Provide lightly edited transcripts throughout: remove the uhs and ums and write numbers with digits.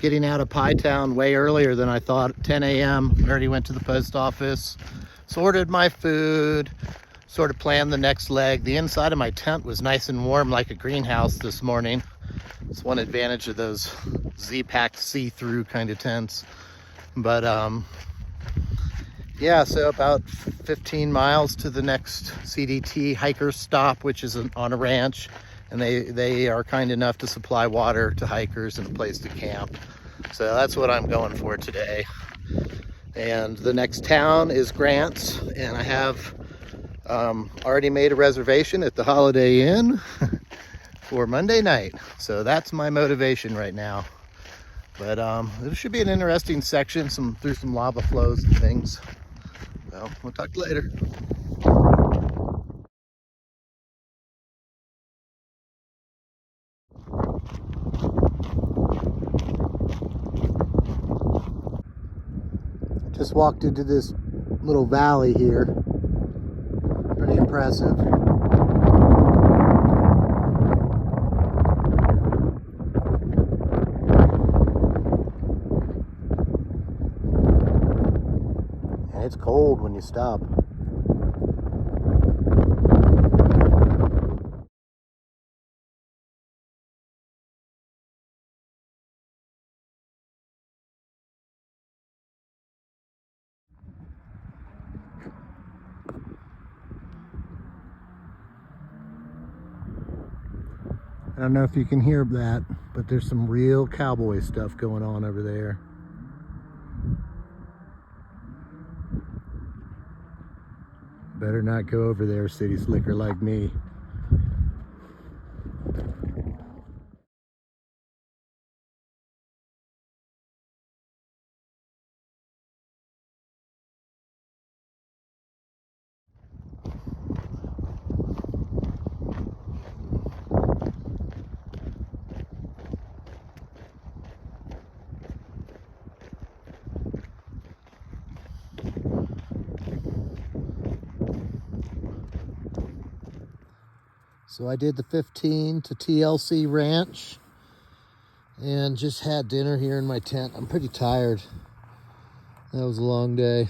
getting out of Pie Town way earlier than I thought. 10 a.m. I already went to the post office, sorted my food, sort of planned the next leg. The inside of my tent was nice and warm like a greenhouse this morning. It's one advantage of those Z-Pack see-through kind of tents. But yeah, so about 15 miles to the next CDT hiker stop, which is on a ranch. And they are kind enough to supply water to hikers and a place to camp. So that's what I'm going for today. And the next town is Grants, and I have already made a reservation at the Holiday Inn for Monday night. So that's my motivation right now. But it should be an interesting section, through some lava flows and things. So we'll talk later. Just walked into this little valley here. Pretty impressive. And it's cold when you stop. I don't know if you can hear that, but there's some real cowboy stuff going on over there. Better not go over there, city slicker like me. So I did the 15 to TLC Ranch and just had dinner here in my tent. I'm pretty tired. That was a long day.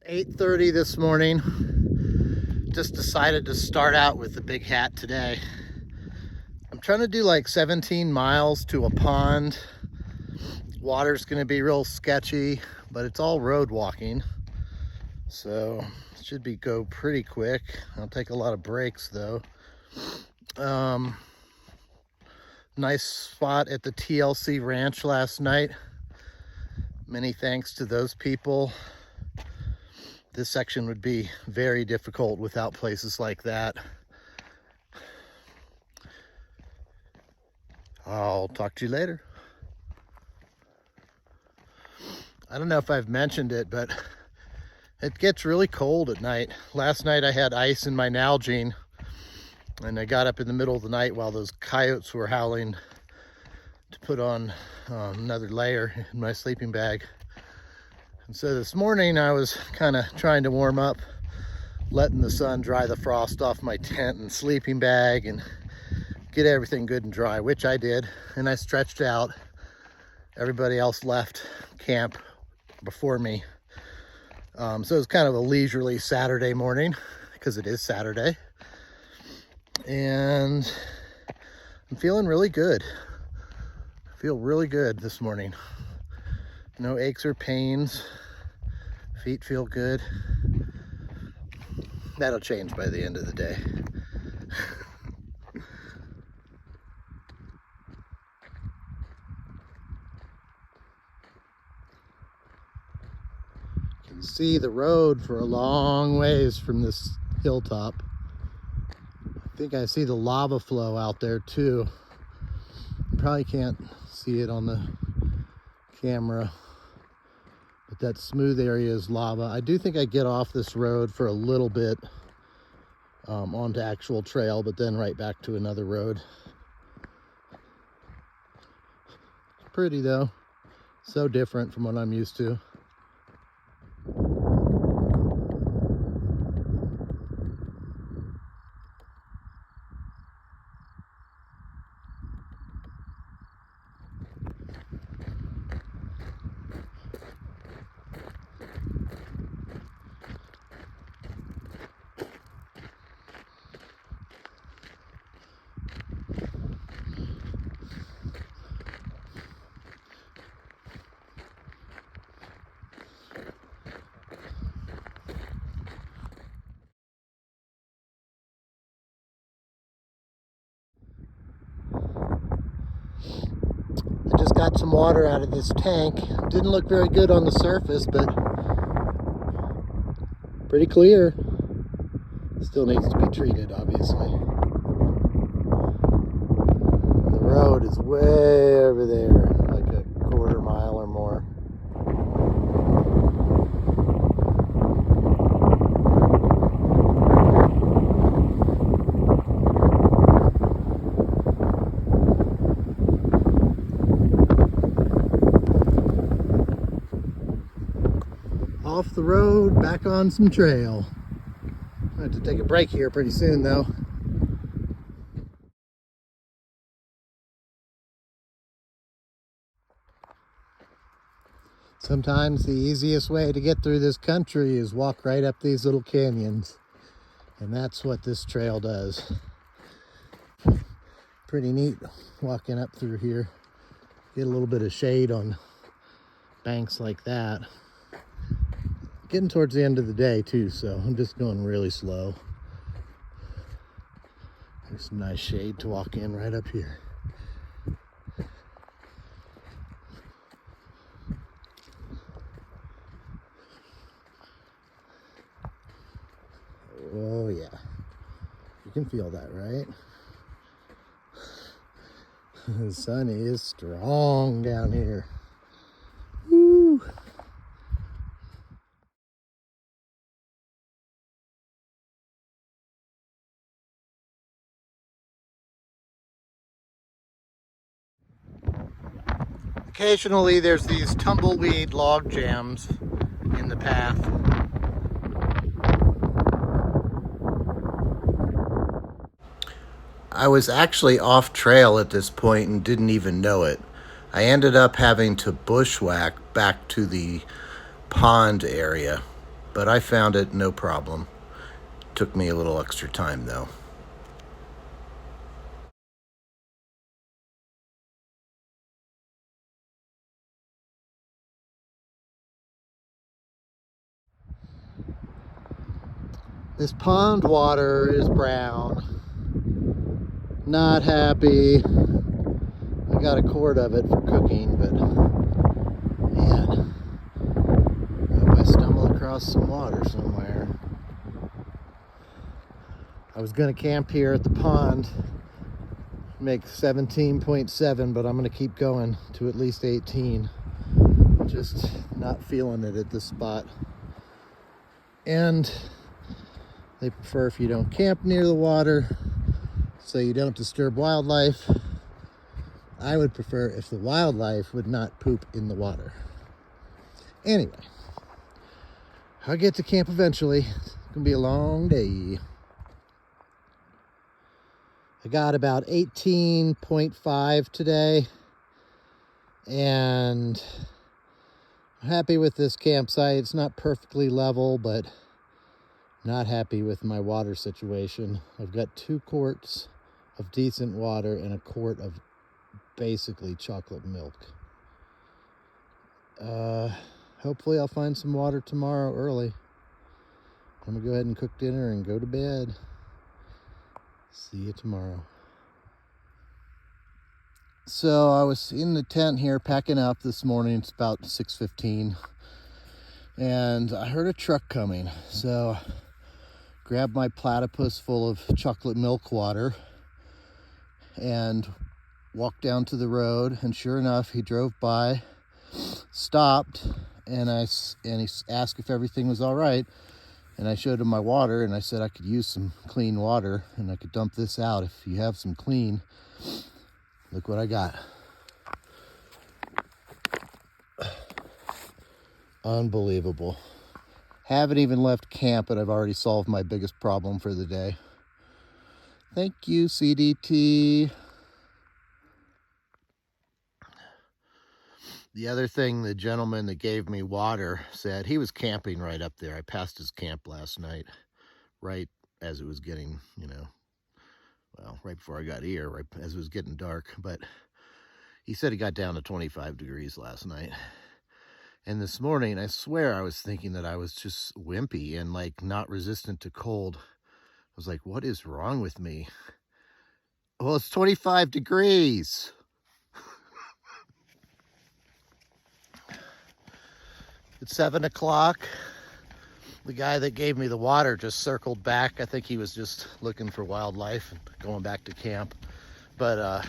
It's 8:30 this morning. Just decided to start out with the big hat today. I'm trying to do like 17 miles to a pond. Water's gonna be real sketchy, but it's all road walking. So it should go pretty quick. I'll take a lot of breaks though. Nice spot at the TLC Ranch last night. Many thanks to those people. This section would be very difficult without places like that. I'll talk to you later. I don't know if I've mentioned it, but it gets really cold at night. Last night I had ice in my Nalgene, and I got up in the middle of the night while those coyotes were howling to put on another layer in my sleeping bag. And so this morning I was kind of trying to warm up, letting the sun dry the frost off my tent and sleeping bag and get everything good and dry, which I did. And I stretched out. Everybody else left camp before me. So it was kind of a leisurely Saturday morning, because it is Saturday. And I'm feeling really good. I feel really good this morning. No aches or pains. Feet feel good. That'll change by the end of the day. You can see the road for a long ways from this hilltop. I think I see the lava flow out there too. You probably can't see it on the camera, but that smooth area is lava. I do think I get off this road for a little bit onto actual trail, but then right back to another road. Pretty though, so different from what I'm used to. I just got some water out of this tank. Didn't look very good on the surface, but pretty clear. Still needs to be treated, obviously. The road is way over there, like a quarter mile or more. Off the road, back on some trail. I have to take a break here pretty soon though. Sometimes the easiest way to get through this country is walk right up these little canyons. And that's what this trail does. Pretty neat walking up through here. Get a little bit of shade on banks like that. Getting towards the end of the day too, so I'm just going really slow. There's some nice shade to walk in right up here. Oh yeah, you can feel that, right? The sun is strong down here. Woo! Occasionally there's these tumbleweed log jams in the path. I was actually off trail at this point and didn't even know it. I ended up having to bushwhack back to the pond area, but I found it no problem. Took me a little extra time though. This pond water is brown. Not happy. I got a quart of it for cooking, but man, I hope I stumble across some water somewhere. I was gonna camp here at the pond, make 17.7, but I'm gonna keep going to at least 18. Just not feeling it at this spot. And they prefer if you don't camp near the water so you don't disturb wildlife. I would prefer if the wildlife would not poop in the water. Anyway, I'll get to camp eventually. It's gonna be a long day. I got about 18.5 today, and I'm happy with this campsite. It's not perfectly level, but not happy with my water situation. I've got 2 quarts of decent water and a quart of basically chocolate milk. Hopefully I'll find some water tomorrow early. I'm gonna go ahead and cook dinner and go to bed. See you tomorrow. So I was in the tent here packing up this morning. It's about 6:15, and I heard a truck coming. So grabbed my platypus full of chocolate milk water and walked down to the road, and sure enough, he drove by, stopped, and he asked if everything was all right. And I showed him my water, and I said I could use some clean water, and I could dump this out if you have some clean. Look what I got. Unbelievable. Haven't even left camp, but I've already solved my biggest problem for the day. Thank you, CDT. The other thing, the gentleman that gave me water said he was camping right up there. I passed his camp last night, right as it was getting, well, right before I got here, right as it was getting dark. But he said he got down to 25 degrees last night. And this morning, I swear I was thinking that I was just wimpy and like not resistant to cold. I was like, what is wrong with me? Well, it's 25 degrees. It's 7 o'clock. The guy that gave me the water just circled back. I think he was just looking for wildlife and going back to camp. But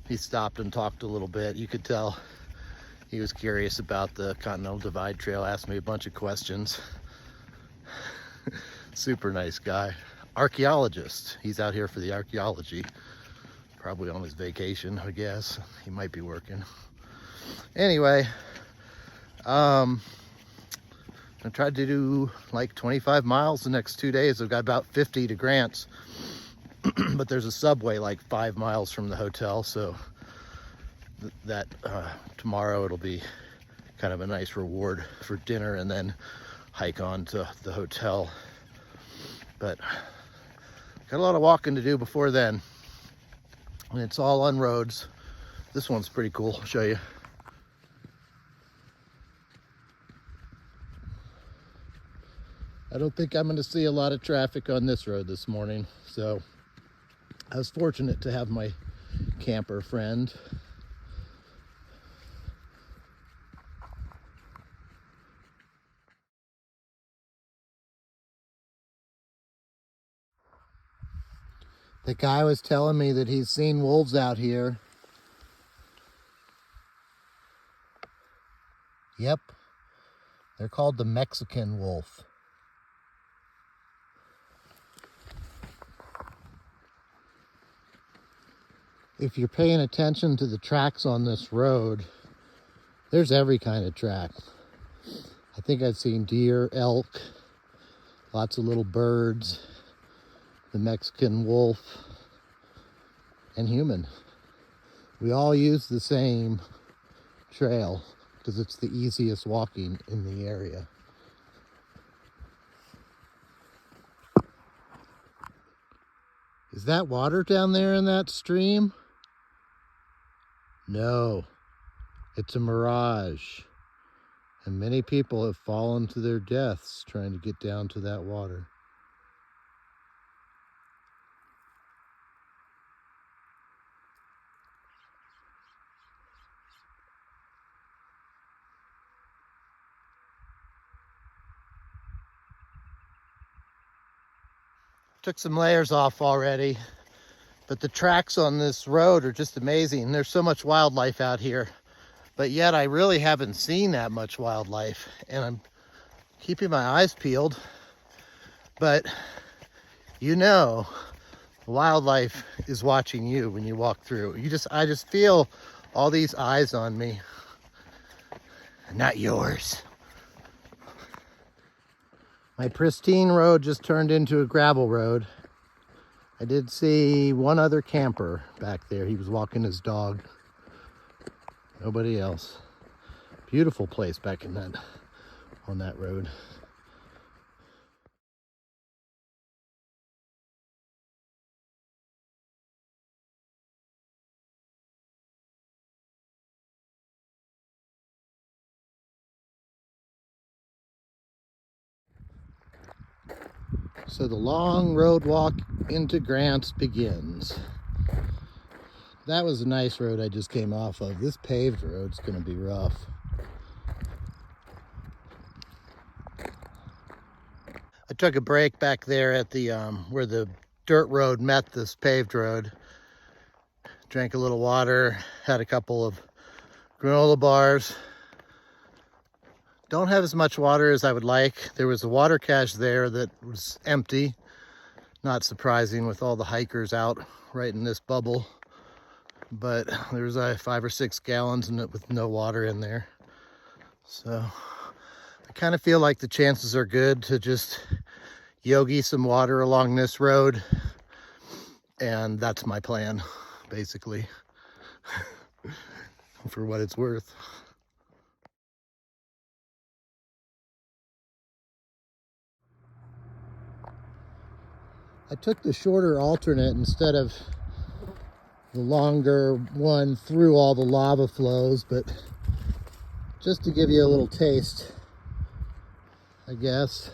he stopped and talked a little bit. You could tell he was curious about the Continental Divide Trail, asked me a bunch of questions. Super nice guy. Archaeologist. He's out here for the archaeology. Probably on his vacation, I guess. He might be working. Anyway, I tried to do like 25 miles the next 2 days. I've got about 50 to Grants, but there's a subway like 5 miles from the hotel, so that tomorrow it'll be kind of a nice reward for dinner and then hike on to the hotel. But got a lot of walking to do before then, and it's all on roads. This one's pretty cool. I'll show you. I don't think I'm going to see a lot of traffic on this road this morning, so I was fortunate to have my camper friend. The guy was telling me that he's seen wolves out here. Yep, they're called the Mexican wolf. If you're paying attention to the tracks on this road, there's every kind of track. I think I've seen deer, elk, lots of little birds, the Mexican wolf, and human. We all use the same trail because it's the easiest walking in the area. Is that water down there in that stream? No, it's a mirage. And many people have fallen to their deaths trying to get down to that water. Took some layers off already, but the tracks on this road are just amazing. There's so much wildlife out here, but yet I really haven't seen that much wildlife, and I'm keeping my eyes peeled. But wildlife is watching you when you walk through. I just feel all these eyes on me. Not yours. My pristine road just turned into a gravel road. I did see one other camper back there. He was walking his dog. Nobody else. Beautiful place back on that road. So the long road walk into Grants begins. That was a nice road I just came off of. This paved road's gonna be rough. I took a break back there at the where the dirt road met this paved road. Drank a little water, had a couple of granola bars. Don't have as much water as I would like. There was a water cache there that was empty. Not surprising with all the hikers out right in this bubble. But there was 5 or 6 gallons in it with no water in there. So I kind of feel like the chances are good to just yogi some water along this road. And that's my plan, basically, for what it's worth. I took the shorter alternate instead of the longer one through all the lava flows, but just to give you a little taste, I guess.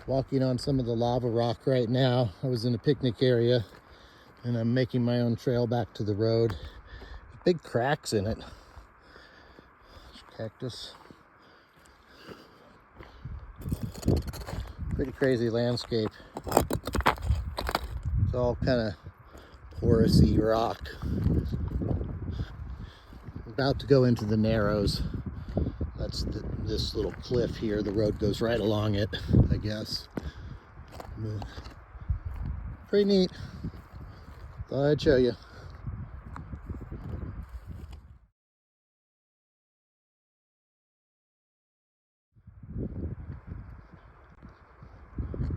Walking on some of the lava rock right now. I was in a picnic area and I'm making my own trail back to the road. Big cracks in it. Cactus. Pretty crazy landscape. It's all kind of porous-y rock. We're about to go into the Narrows. That's this little cliff here. The road goes right along it, I guess. Pretty neat. Thought I'd show you.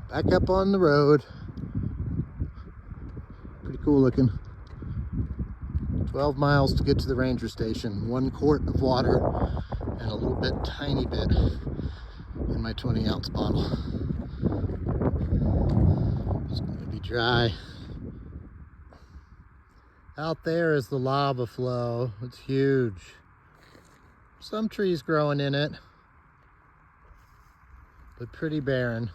Back up on the road. Pretty cool looking. 12 miles to get to the ranger station. 1 quart of water and a little bit, tiny bit in my 20-ounce bottle. It's going to be dry. Out there is the lava flow. It's huge. Some trees growing in it, but pretty barren.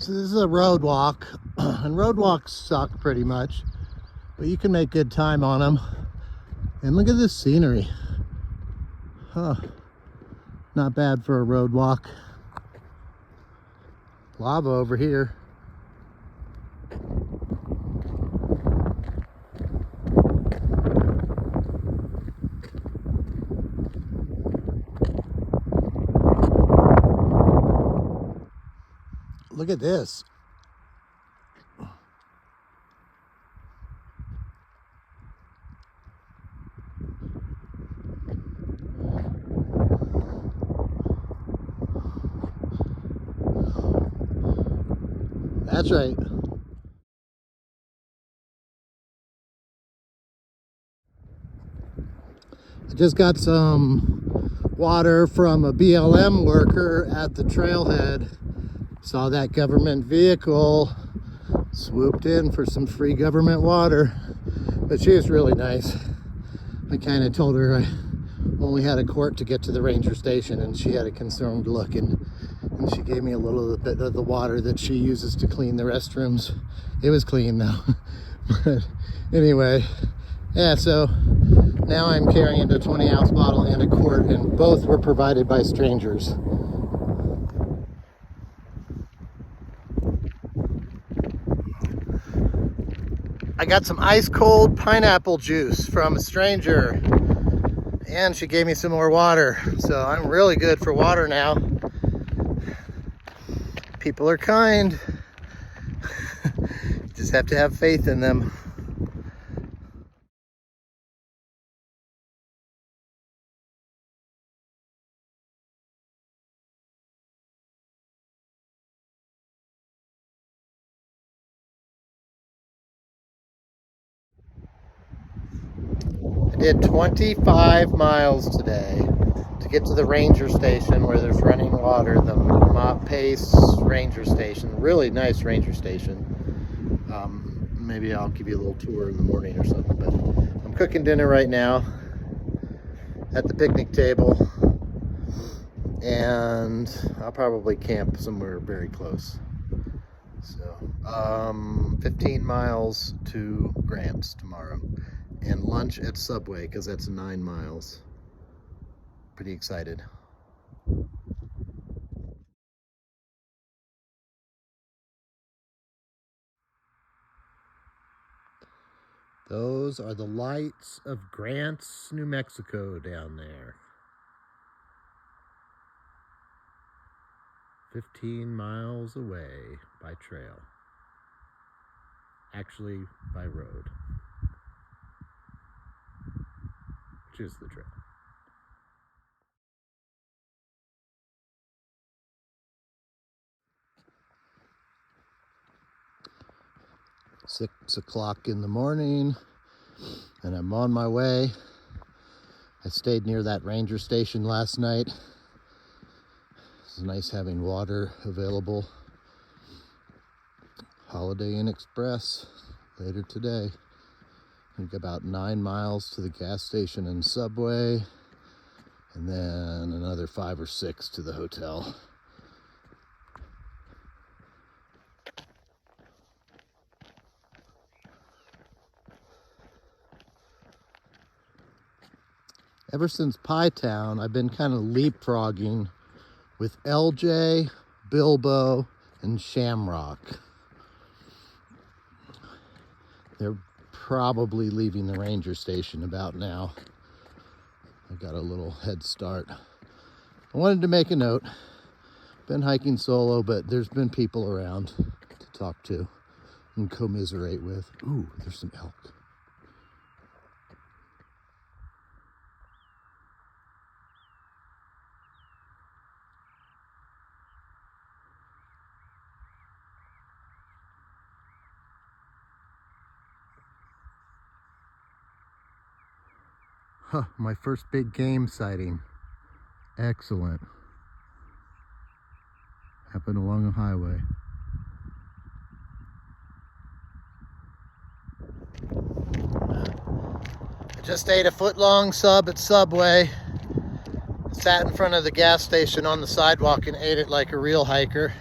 So this is a road walk, and road walks suck pretty much, but you can make good time on them. And look at this scenery. Huh. Not bad for a road walk. Lava over here. Look at this. That's right. I just got some water from a BLM worker at the trailhead. Saw that government vehicle, swooped in for some free government water. But she was really nice. I kind of told her I only had a quart to get to the ranger station, and she had a concerned look, and she gave me a little bit of the water that she uses to clean the restrooms. It was clean though. But anyway, yeah, so now I'm carrying a 20-ounce bottle and a quart, and both were provided by strangers. I got some ice cold pineapple juice from a stranger, and she gave me some more water. So I'm really good for water now. People are kind. Just have to have faith in them. did 25 miles today to get to the ranger station where there's running water, the Mott Pace ranger station. Really nice ranger station. Maybe I'll give you a little tour in the morning or something, but I'm cooking dinner right now at the picnic table, and I'll probably camp somewhere very close. So 15 miles to Grants tomorrow, and lunch at Subway because that's 9 miles. Pretty excited. Those are the lights of Grants, New Mexico down there. 15 miles away by trail. Actually, by road, which is the trail. 6 o'clock in the morning, and I'm on my way. I stayed near that ranger station last night. It's nice having water available. Holiday Inn Express later today. I think about 9 miles to the gas station and Subway, and then another 5 or 6 to the hotel. Ever since Pie Town, I've been kind of leapfrogging with LJ, Bilbo, and Shamrock. They're probably leaving the ranger station about now. I got a little head start. I wanted to make a note. Been hiking solo, but there's been people around to talk to and commiserate with. Ooh, there's some elk. Huh, my first big game sighting. Excellent. Happened along a highway. I just ate a foot-long sub at Subway. Sat in front of the gas station on the sidewalk and ate it like a real hiker.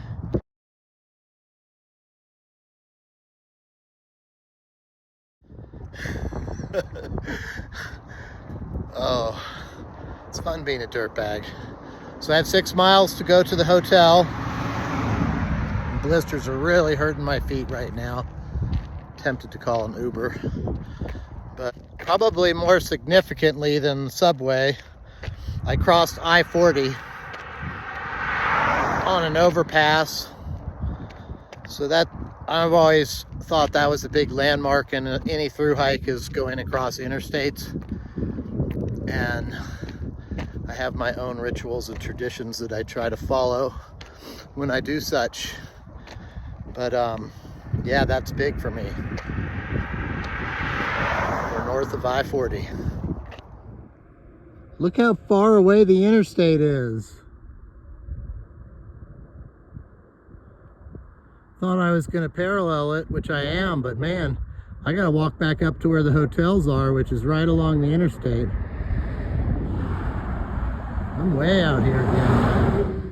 Oh, it's fun being a dirtbag. So I have 6 miles to go to the hotel. Blisters are really hurting my feet right now. Tempted to call an Uber. But probably more significantly than the Subway, I crossed I-40 on an overpass. So that, I've always thought that was a big landmark in any through hike, is going across interstates. And I have my own rituals and traditions that I try to follow when I do such. But yeah, that's big for me. We're north of I-40. Look how far away the interstate is. Thought I was going to parallel it, which I am, but man, I got to walk back up to where the hotels are, which is right along the interstate. I'm way out here again.